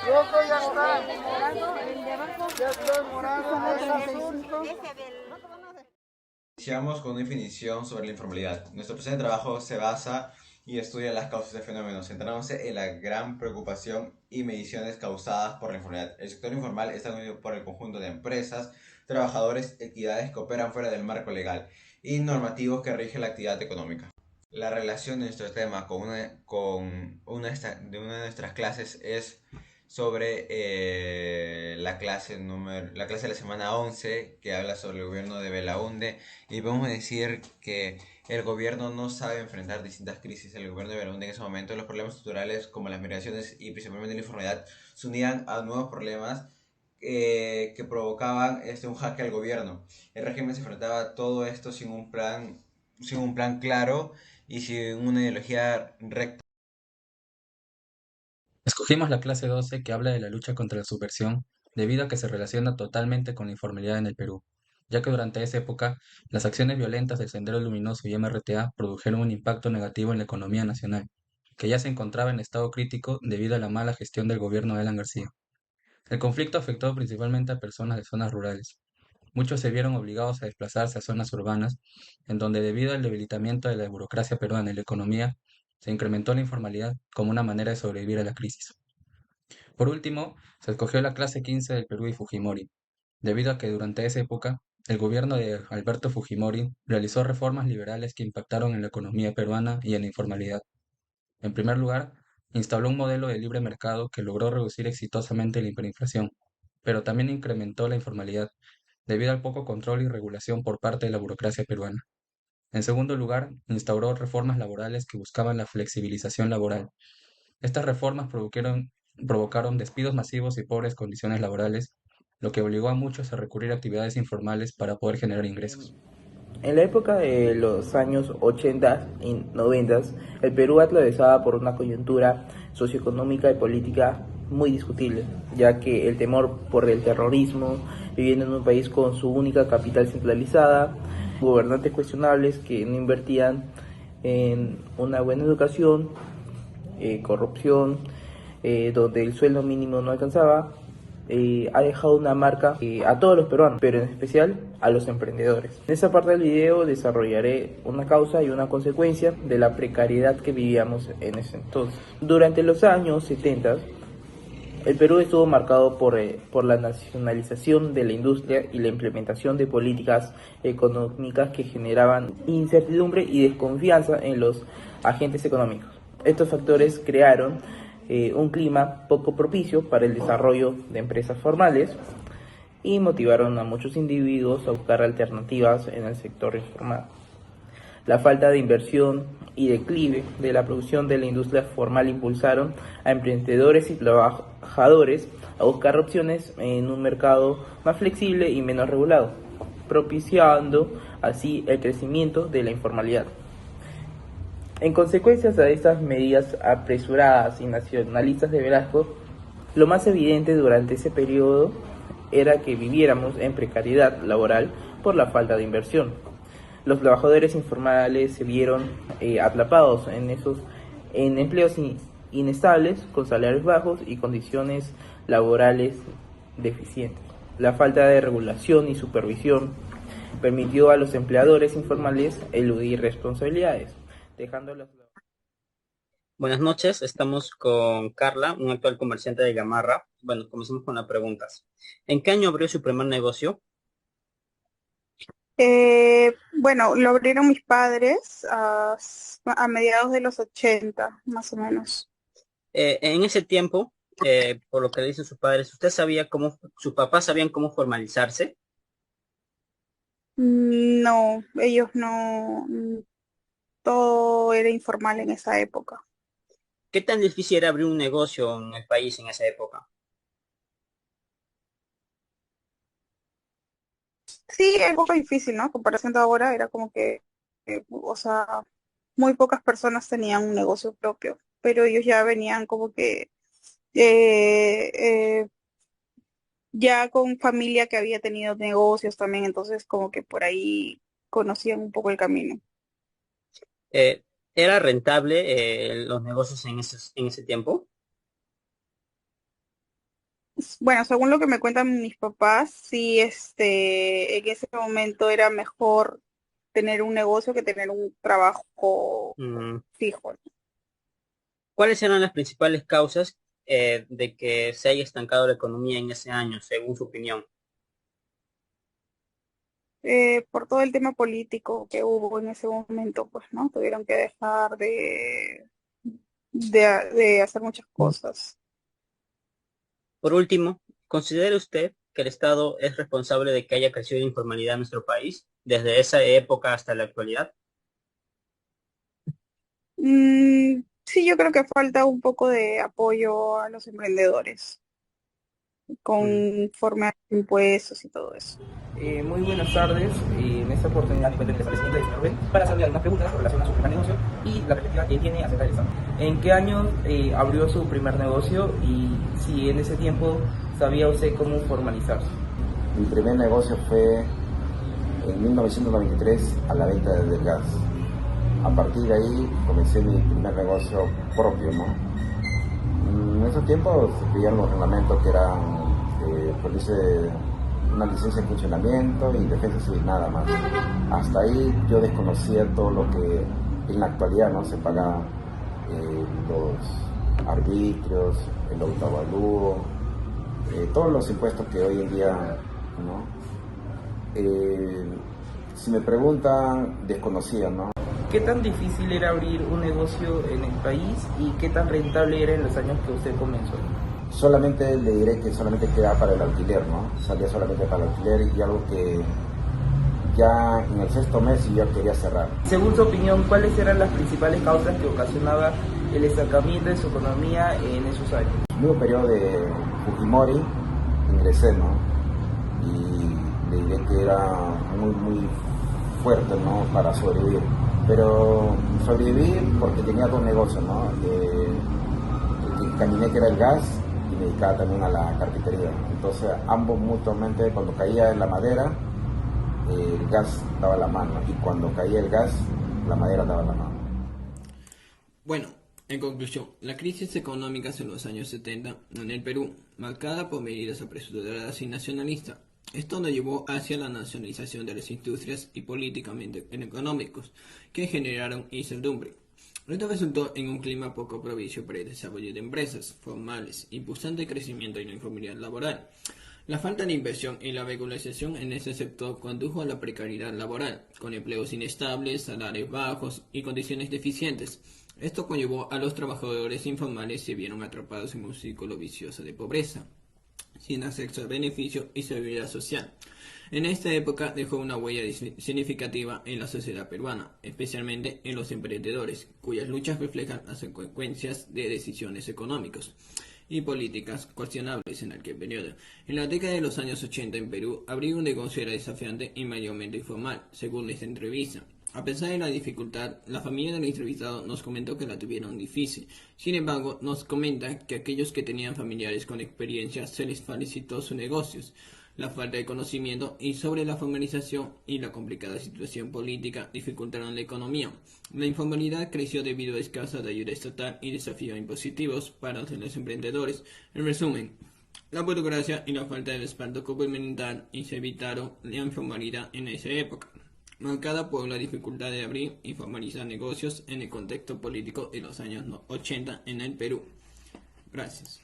Loco, ya está. Ya está morado. Es azul. Iniciamos con una definición sobre la informalidad. Nuestro presente trabajo se basa y estudia las causas de fenómenos, centrándose en la gran preocupación y mediciones causadas por la informalidad. El sector informal está unido por el conjunto de empresas, trabajadores, entidades que operan fuera del marco legal y normativo que rige la actividad económica. La relación de nuestro tema de una de nuestras clases es sobre la clase de la semana 11 que habla sobre el gobierno de Belaunde, y podemos decir que el gobierno no sabe enfrentar distintas crisis. El gobierno de Belaunde en ese momento, los problemas estructurales como las migraciones y principalmente la informalidad se unían a nuevos problemas que provocaban un jaque al gobierno. El régimen se enfrentaba a todo esto sin un plan claro y sin una ideología recta. Escogimos la clase 12 que habla de la lucha contra la subversión debido a que se relaciona totalmente con la informalidad en el Perú, ya que durante esa época las acciones violentas del Sendero Luminoso y MRTA produjeron un impacto negativo en la economía nacional, que ya se encontraba en estado crítico debido a la mala gestión del gobierno de Alan García. El conflicto afectó principalmente a personas de zonas rurales. Muchos se vieron obligados a desplazarse a zonas urbanas, en donde debido al debilitamiento de la burocracia peruana y la economía, se incrementó la informalidad como una manera de sobrevivir a la crisis. Por último, se escogió la clase 15 del Perú y Fujimori, debido a que durante esa época el gobierno de Alberto Fujimori realizó reformas liberales que impactaron en la economía peruana y en la informalidad. En primer lugar, instaló un modelo de libre mercado que logró reducir exitosamente la hiperinflación, pero también incrementó la informalidad debido al poco control y regulación por parte de la burocracia peruana. En segundo lugar, instauró reformas laborales que buscaban la flexibilización laboral. Estas reformas provocaron despidos masivos y pobres condiciones laborales, lo que obligó a muchos a recurrir a actividades informales para poder generar ingresos. En la época de los años 80 y 90, el Perú atravesaba por una coyuntura socioeconómica y política muy discutible, ya que el temor por el terrorismo, viviendo en un país con su única capital centralizada, gobernantes cuestionables que no invertían en una buena educación, corrupción, donde el sueldo mínimo no alcanzaba, ha dejado una marca a todos los peruanos, pero en especial a los emprendedores. En esta parte del video desarrollaré una causa y una consecuencia de la precariedad que vivíamos en ese entonces. Durante los años 70, el Perú estuvo marcado por la nacionalización de la industria y la implementación de políticas económicas que generaban incertidumbre y desconfianza en los agentes económicos. Estos factores crearon un clima poco propicio para el desarrollo de empresas formales y motivaron a muchos individuos a buscar alternativas en el sector informal. La falta de inversión y declive de la producción de la industria formal impulsaron a emprendedores y trabajadores a buscar opciones en un mercado más flexible y menos regulado, propiciando así el crecimiento de la informalidad. En consecuencia de estas medidas apresuradas y nacionalistas de Velasco, lo más evidente durante ese periodo era que viviéramos en precariedad laboral por la falta de inversión. Los trabajadores informales se vieron atrapados en empleos inestables, con salarios bajos y condiciones laborales deficientes. La falta de regulación y supervisión permitió a los empleadores informales eludir responsabilidades, dejándolos. Buenas noches, estamos con Carla, un actual comerciante de Gamarra. Bueno, comencemos con las preguntas. ¿En qué año abrió su primer negocio? Bueno, lo abrieron mis padres a mediados de los 80, más o menos. En ese tiempo, por lo que dicen sus padres, ¿usted sabía sus papás sabían cómo formalizarse? No, ellos no, todo era informal en esa época. ¿Qué tan difícil era abrir un negocio en el país en esa época? Sí, era un poco difícil, ¿no? En comparación de ahora, era como que, o sea, muy pocas personas tenían un negocio propio, pero ellos ya venían como que eh, eh, ya con familia que había tenido negocios también, entonces como que por ahí conocían un poco el camino. Eh, ¿Era rentable los negocios en ese tiempo? Bueno, según lo que me cuentan mis papás, sí, en ese momento era mejor tener un negocio que tener un trabajo Mm, fijo. ¿Cuáles eran las principales causas de que se haya estancado la economía en ese año, según su opinión? Por todo el tema político que hubo en ese momento, pues, ¿no? Tuvieron que dejar de hacer muchas cosas. Por último, ¿considera usted que el Estado es responsable de que haya crecido la informalidad en nuestro país desde esa época hasta la actualidad? Sí, yo creo que falta un poco de apoyo a los emprendedores, Mm. conforme a los impuestos y todo eso. Muy buenas tardes. En esta oportunidad me encuentro en el establecimiento de señor Ben para hacerle algunas preguntas con relación a su primer negocio y la perspectiva que él tiene acerca del Estado. ¿En qué año abrió su primer negocio y si en ese tiempo sabía usted cómo formalizarse? Mi primer negocio fue en 1993 a la venta del gas. A partir de ahí comencé mi primer negocio propio, ¿no? En esos tiempos se pedían los reglamentos que eran una licencia de funcionamiento y defensa civil, nada más. Hasta ahí yo desconocía todo lo que en la actualidad no se paga, los arbitrios, el autoavalúo, todos los impuestos que hoy en día, ¿no? Si me preguntan, desconocía, ¿no? ¿Qué tan difícil era abrir un negocio en el país y qué tan rentable era en los años que usted comenzó? Solamente le diré que solamente queda para el alquiler, ¿no? Salía solamente para el alquiler y algo que ya en el sexto mes yo ya quería cerrar. Según su opinión, ¿cuáles eran las principales causas que ocasionaba el estancamiento de su economía en esos años? En el mismo periodo de Fujimori ingresé, ¿no? Y le diré que era muy fuerte, ¿no? Para sobrevivir. Pero sobreviví porque tenía dos negocios, ¿no? El que caminé, que era el gas, y me dedicaba también a la carpintería. Entonces ambos mutuamente, cuando caía en la madera, el gas daba la mano, y cuando caía el gas, la madera daba la mano. Bueno, en conclusión, la crisis económica en los años 70 en el Perú, marcada por medidas apresuradas y nacionalistas, esto nos llevó hacia la nacionalización de las industrias y políticamente económicos, que generaron incertidumbre. Esto resultó en un clima poco propicio para el desarrollo de empresas formales, impulsando el crecimiento y la informalidad laboral. La falta de inversión y la regularización en ese sector condujo a la precariedad laboral, con empleos inestables, salarios bajos y condiciones deficientes. Esto conllevó a los trabajadores informales se vieron atrapados en un círculo vicioso de pobreza, sin acceso a beneficio y seguridad social. En esta época dejó una huella significativa en la sociedad peruana, especialmente en los emprendedores, cuyas luchas reflejan las consecuencias de decisiones económicas y políticas cuestionables en aquel periodo. En la década de los años 80 en Perú, abrir un negocio era desafiante y mayormente informal, según esta entrevista. A pesar de la dificultad, la familia del entrevistado nos comentó que la tuvieron difícil. Sin embargo, nos comenta que aquellos que tenían familiares con experiencia se les facilitó sus negocios. La falta de conocimiento y sobre la formalización y la complicada situación política dificultaron la economía. La informalidad creció debido a escasa de ayuda estatal y desafíos impositivos para los emprendedores. En resumen, la burocracia y la falta de respaldo gubernamental evitaron la informalidad en esa época, marcada por la dificultad de abrir y formalizar negocios en el contexto político de los años 80 en el Perú. Gracias.